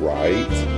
Wright.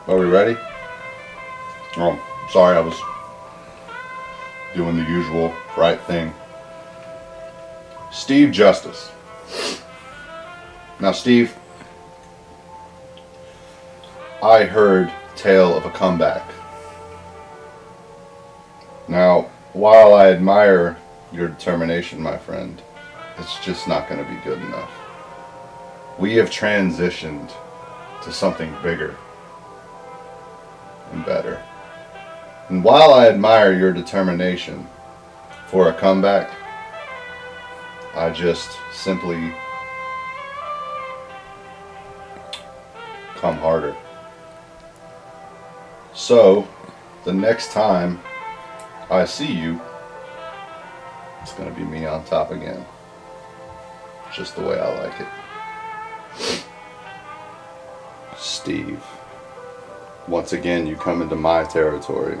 Are we ready? Oh, sorry, I was doing the usual right thing. Steve Justice. Now, Steve, I heard tale of a comeback. Now, while I admire your determination, my friend, it's just not going to be good enough. We have transitioned to something bigger and better. And while I admire your determination for a comeback, I just simply come harder. So, the next time I see you, it's going to be me on top again. Just the way I like it. Steve. Once again, you come into my territory,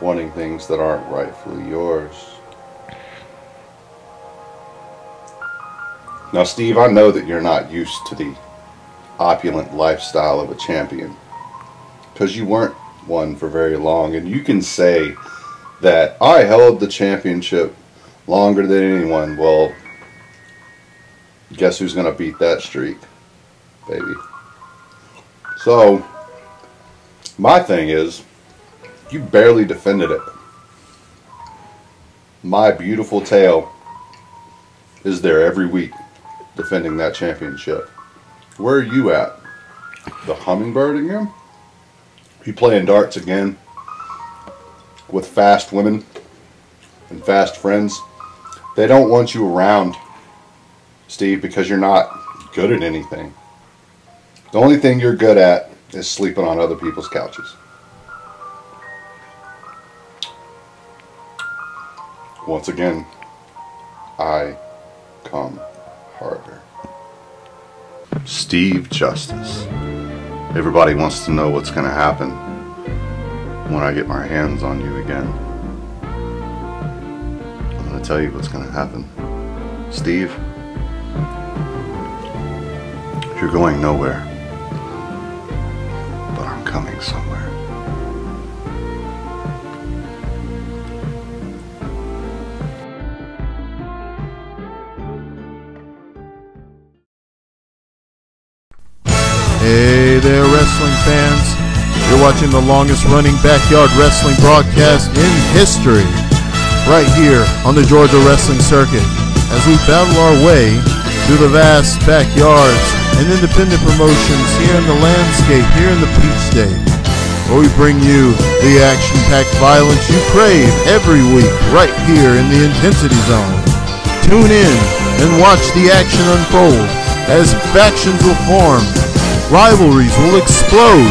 wanting things that aren't rightfully yours. Now, Steve, I know that you're not used to the opulent lifestyle of a champion, because you weren't one for very long, and you can say that I held the championship longer than anyone. Well, guess who's going to beat that streak, baby? So, my thing is, you barely defended it. My beautiful tail is there every week defending that championship. Where are you at? The hummingbird again? You playing darts again with fast women and fast friends? They don't want you around, Steve, because you're not good at anything. The only thing you're good at is sleeping on other people's couches. Once again, I come harder. Steve Justice. Everybody wants to know what's going to happen when I get my hands on you again. I'm going to tell you what's going to happen. Steve, you're going nowhere. Coming somewhere. Hey there, wrestling fans. You're watching the longest running backyard wrestling broadcast in history, right here on the Georgia Wrestling Circuit, as we battle our way through the vast backyards and independent promotions here in the landscape, here in the Peach State, where we bring you the action-packed violence you crave every week right here in the Intensity Zone. Tune in and watch the action unfold as factions will form, rivalries will explode,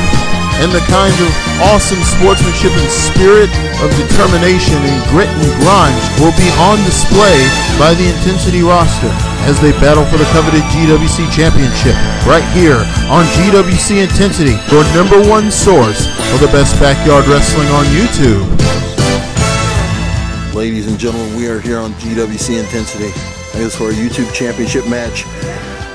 and the kind of awesome sportsmanship and spirit of determination and grit and grind will be on display by the Intensity roster as they battle for the coveted GWC championship right here on GWC Intensity, your #1 source for the best backyard wrestling on YouTube. Ladies and gentlemen, we are here on GWC Intensity. It is for a YouTube championship match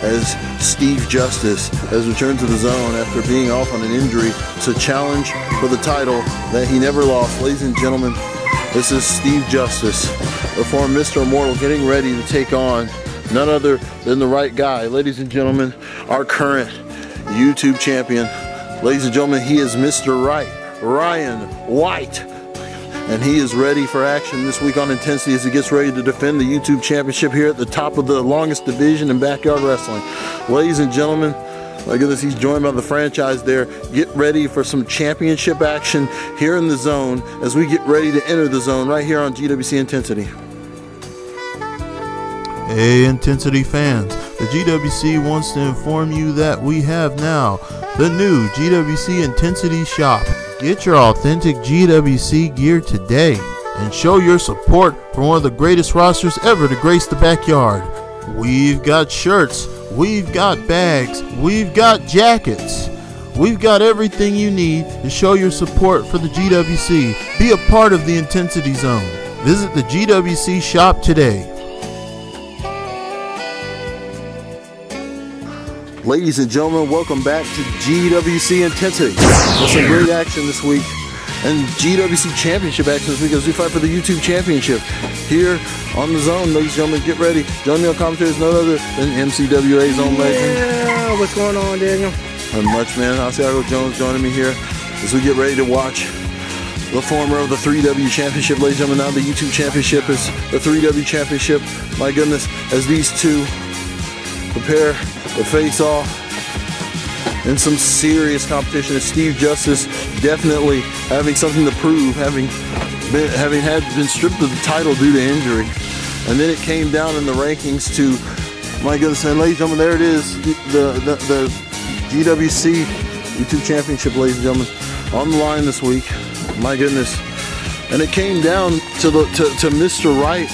as Steve Justice has returned to the zone after being off on an injury to challenge for the title that he never lost. Ladies and gentlemen, this is Steve Justice, the former Mr. Immortal, getting ready to take on none other than the right guy. Ladies and gentlemen, our current YouTube champion. Ladies and gentlemen, he is Mr. Wright, Ryan White. And he is ready for action this week on Intensity as he gets ready to defend the YouTube championship here at the top of the longest division in backyard wrestling. Ladies and gentlemen, look at this, he's joined by the franchise there. Get ready for some championship action here in the zone as we get ready to enter the zone right here on GWC Intensity. Hey Intensity fans, the GWC wants to inform you that we have now the new GWC Intensity shop. Get your authentic GWC gear today and show your support for one of the greatest rosters ever to grace the backyard. We've got shirts, we've got bags, we've got jackets. We've got everything you need to show your support for the GWC. Be a part of the Intensity Zone. Visit the GWC shop today. Ladies and gentlemen, welcome back to GWC Intensity. There's some great action this week and GWC Championship action this week as we fight for the YouTube Championship here on the Zone. Ladies and gentlemen, get ready. Joining me on commentary is none other than MCWA's own legend. Yeah, what's going on, Daniel? Not much, man. Asiago Jones joining me here as we get ready to watch the former of the 3W Championship. Ladies and gentlemen, now the YouTube Championship is the 3W Championship. My goodness, as these two prepare to face off in some serious competition. As Steve Justice definitely having something to prove, having been stripped of the title due to injury. And then it came down in the rankings to, my goodness, and ladies and gentlemen, there it is, the GWC YouTube Championship, ladies and gentlemen, on the line this week. My goodness. And it came down to Mr. Wright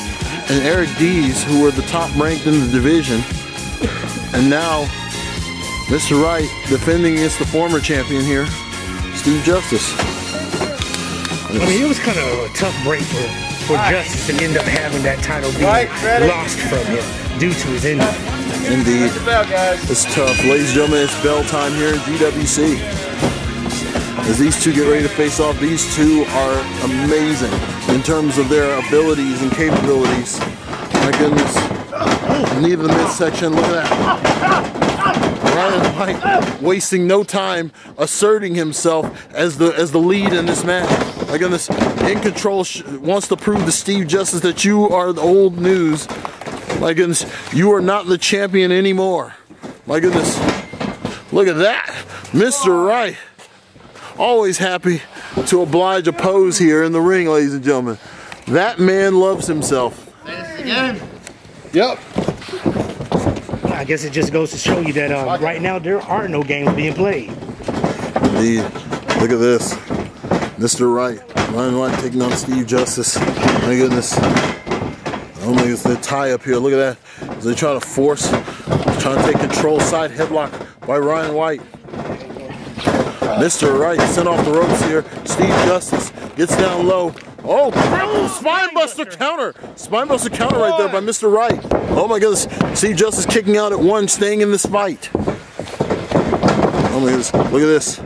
and Eric Dees, who were the top ranked in the division. And now Mr. Wright defending against the former champion here, Steve Justice. I mean, it was kind of a tough break for Justice to end up having that title being lost from him due to his injury. Indeed. It's tough. Ladies and gentlemen, it's bell time here in GWC. As these two get ready to face off, these two are amazing in terms of their abilities and capabilities. My goodness. Knee to the midsection, look at that. Ryan Wright wasting no time asserting himself as the lead in this match. My goodness, in control, wants to prove to Steve Justice that you are the old news. My goodness, you are not the champion anymore. My goodness, look at that. Mr. Wright, always happy to oblige a pose here in the ring, ladies and gentlemen. That man loves himself. Yep. I guess it just goes to show you that right now there are no games being played. Indeed. Look at this. Mr. Wright. Ryan Wright taking on Steve Justice. My goodness. Oh my goodness, the tie up here. Look at that. As they try to force, trying to take control. Side headlock by Ryan Wright. Mr. Wright sent off the ropes here. Steve Justice gets down low. Oh, spinebuster counter. Spinebuster counter right there by Mr. Wright. Oh my goodness. Steve Justice kicking out at one, staying in this fight. Oh my goodness. Look at this.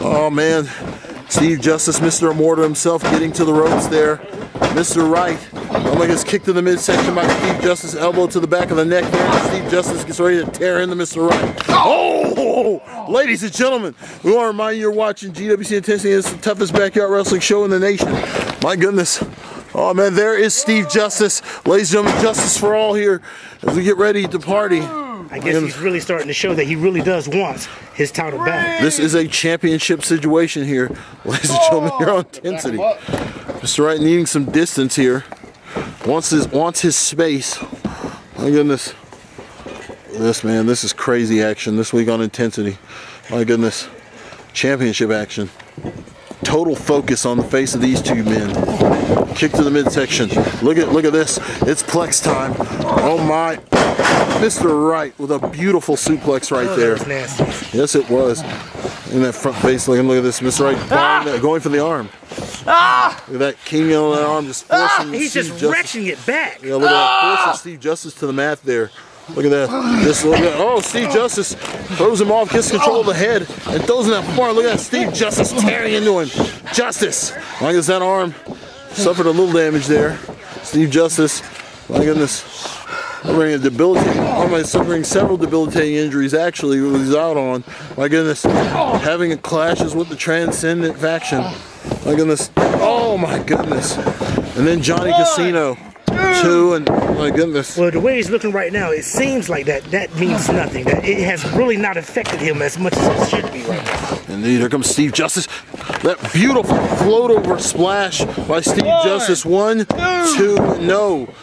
Oh man. Steve Justice, Mr. Immortal himself, getting to the ropes there. Mr. Wright. Oh my goodness. Kick to the midsection by Steve Justice. Elbow to the back of the neck there. Steve Justice gets ready to tear into Mr. Wright. Oh! Ladies and gentlemen, we want to remind you you're watching GWC Intensity. It's the toughest backyard wrestling show in the nation. My goodness. Oh man, there is Steve Justice. Ladies and gentlemen, justice for all here as we get ready to party. I guess he's really starting to show that he really does want his title back. This is a championship situation here. Ladies and gentlemen, here on Intensity. Mr. Wright needing some distance here. Wants his space. My goodness. This man, this is crazy action this week on Intensity. My goodness. Championship action. Total focus on the face of these two men. Kick to the midsection. Look at this. It's plex time. Oh my. Mr. Wright with a beautiful suplex right there. That was nasty. Yes, it was. In that front face, look at this. Mr. Wright going for the arm. Look at that king on that arm just forcing He's Steve just Justice. wrenching it back. Yeah, look at that. Forcing Steve Justice to the mat there. Look at that. Just look at that. Oh, Steve Justice throws him off, gets control of the head, and throws him that far. Look at that. Steve Justice tearing into him. Justice. My goodness, that arm suffered a little damage there. Steve Justice. My goodness. Suffering several debilitating injuries, actually, he was out on. My goodness. Having clashes with the Transcendent faction. My goodness. Oh, my goodness. And then Johnny Casino. Two, and my goodness. Well, the way he's looking right now, it seems like that means nothing. That it has really not affected him as much as it should be right now. Indeed, here comes Steve Justice. That beautiful float over splash by Steve Justice. 1, 2, no.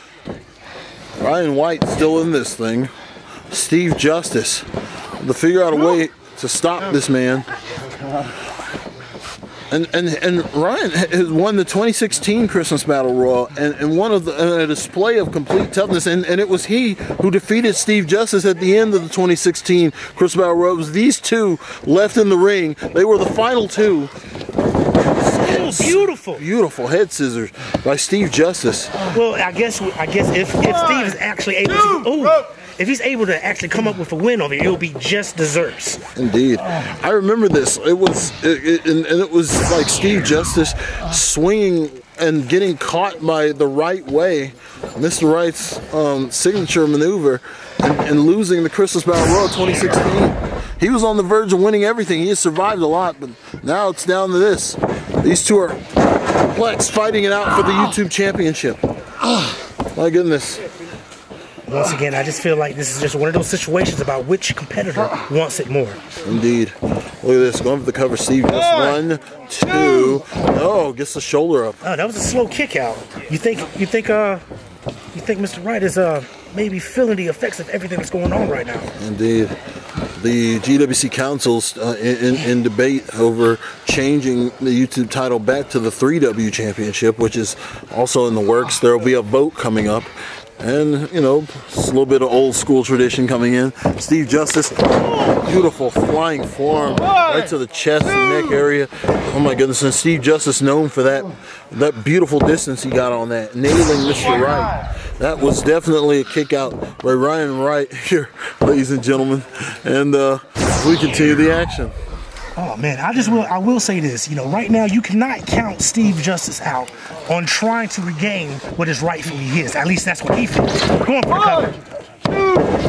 Ryan Wright still in this thing. Steve Justice to figure out a way to stop this man. And Ryan has won the 2016 Christmas Battle Royal, and one of a display of complete toughness, and it was he who defeated Steve Justice at the end of the 2016 Christmas Battle Royal. It was these two left in the ring. They were the final two. Oh, beautiful! Beautiful head scissors by Steve Justice. Well, I guess if Steve is actually able to, if he's able to actually come up with a win over it, it'll be just desserts. Indeed, I remember this. It was like Steve Justice swinging and getting caught by the right way, Mr. Wright's signature maneuver, and losing the Christmas Battle Royal 2016. He was on the verge of winning everything. He has survived a lot, but now it's down to this. These two are Plex fighting it out for the YouTube Championship. My goodness. Once again, I just feel like this is just one of those situations about which competitor wants it more. Indeed. Look at this. Going for the cover, Steve. Just 1, 2. Oh, gets the shoulder up. Oh, that was a slow kick out. You think Mr. Wright is maybe feeling the effects of everything that's going on right now? Indeed. The GWC Council's in debate over changing the YouTube title back to the 3W Championship, which is also in the works. There will be a vote coming up. And, you know, it's a little bit of old school tradition coming in. Steve Justice, beautiful flying forearm right to the chest and neck area. Oh my goodness, and Steve Justice known for that beautiful distance he got on that, nailing Mr. Wright. That was definitely a kick out by Ryan Wright here, ladies and gentlemen. And we continue the action. Oh man, I will say this, you know, right now you cannot count Steve Justice out on trying to regain what is rightfully his. At least that's what he feels. Going for the cover.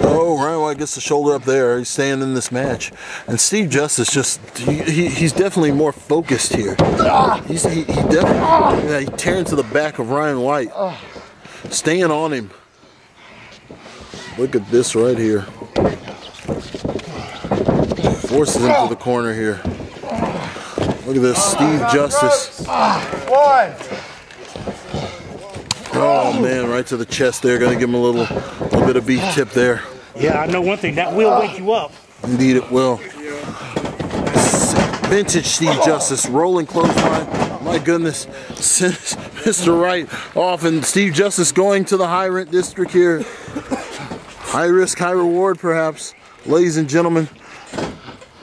Oh, Ryan White gets the shoulder up there. He's staying in this match. And Steve Justice just, he's definitely more focused here. He definitely, he tearing to the back of Ryan White. Staying on him. Look at this right here. Forces him to the corner here. Look at this, Steve Justice. Oh man, right to the chest there. Gonna give him a little bit of beef tip there. Yeah, I know one thing, that will wake you up. Indeed it will. Vintage Steve Justice, rolling clothesline. My goodness, sends Mr. Wright off, and Steve Justice going to the high rent district here. High risk, high reward perhaps. Ladies and gentlemen,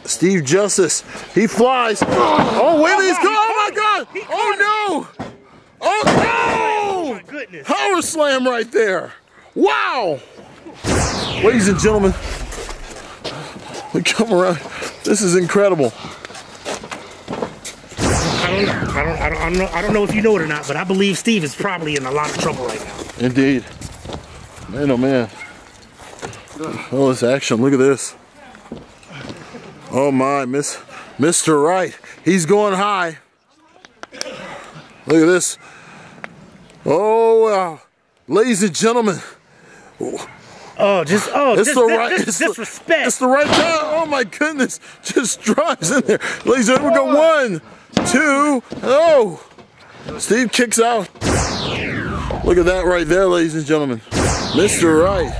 Steve Justice, he flies. Oh, wait, he's gone. Oh my God. Oh no. Oh no. Oh my goodness. Power slam right there. Wow. Ladies and gentlemen, we come around. This is incredible. I don't know if you know it or not, but I believe Steve is probably in a lot of trouble right now. Indeed. Man, oh man. Oh, this action. Look at this. Oh my, Mr. Wright. He's going high. Look at this. Oh, wow. Ladies and gentlemen. Disrespect. It's the right time. Oh my goodness. Just drives in there. Ladies and gentlemen, we go 1, 2. Oh. Steve kicks out. Look at that right there, ladies and gentlemen. Mr. Wright.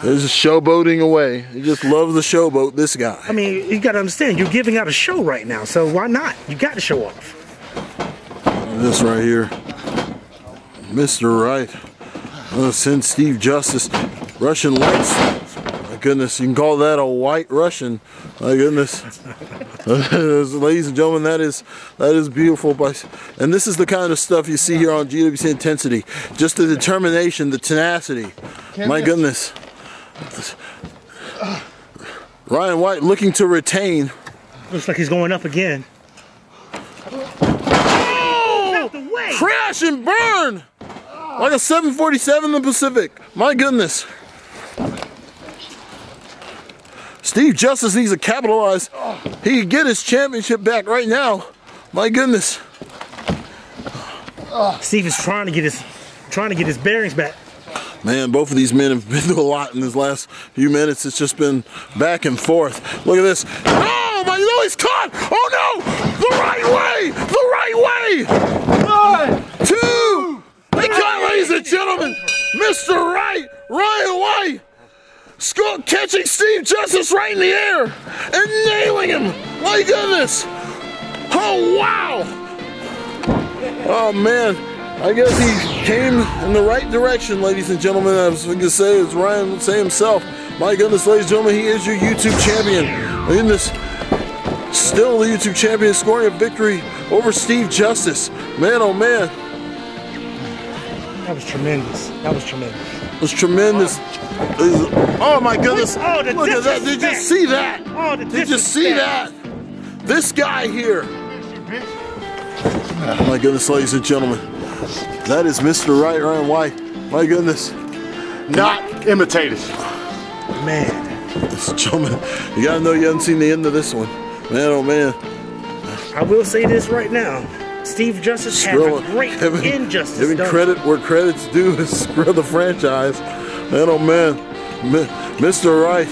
There's a showboating away. He just loves the showboat, this guy. I mean, you got to understand, you're giving out a show right now, so why not? You got to show off. This right here. Mr. Wright. Send Steve Justice. Russian lights. My goodness, you can call that a white Russian. My goodness. Ladies and gentlemen, that is beautiful. And this is the kind of stuff you see here on GWC Intensity. Just the determination, the tenacity. My goodness. Ryan White looking to retain. Looks like he's going up again. Oh! Crash and burn! Like a 747 in the Pacific. My goodness. Steve Justice needs to capitalize. He can get his championship back right now. My goodness. Steve is trying to get his bearings back. Man, both of these men have been through a lot in this last few minutes. It's just been back and forth. Look at this. Oh, my, no, he's caught. Oh, no. The right way. The right way. 1, 2. They caught, ladies and gentlemen. Mr. Wright, Ryan White, catching Steve Justice right in the air and nailing him. My goodness. Oh, wow! Oh, man. I guess he came in the right direction, ladies and gentlemen. I was going to say, as Ryan would say himself, my goodness, ladies and gentlemen, he is your YouTube champion. My goodness, still the YouTube champion, scoring a victory over Steve Justice. Man, oh man. That was tremendous. That was tremendous. It was tremendous. Oh my goodness. Oh, the look at that. Did you see that? Oh, the Did you see that? This guy here. Oh my goodness, ladies and gentlemen. That is Mr. Wright, Ryan White. My goodness. Not imitated. Man. Ladies and gentlemen, you gotta know you haven't seen the end of this one. Man, oh man. I will say this right now. Steve Justice had a great injustice. Giving credit where credit's due is Skrill the franchise. Man, oh man. Mr. Wright,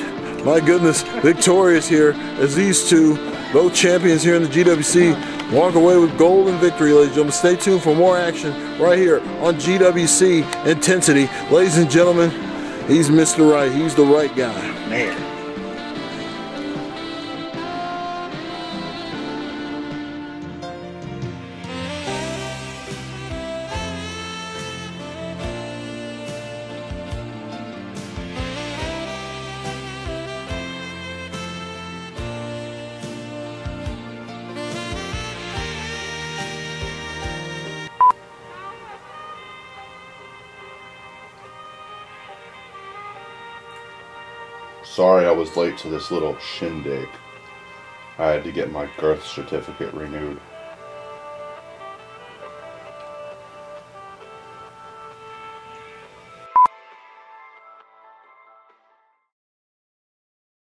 my goodness, victorious here as these two, both champions here in the GWC, walk away with golden victory, ladies and gentlemen. Stay tuned for more action right here on GWC Intensity. Ladies and gentlemen, he's Mr. Wright. He's the right guy. Man. Sorry I was late to this little shindig. I had to get my girth certificate renewed.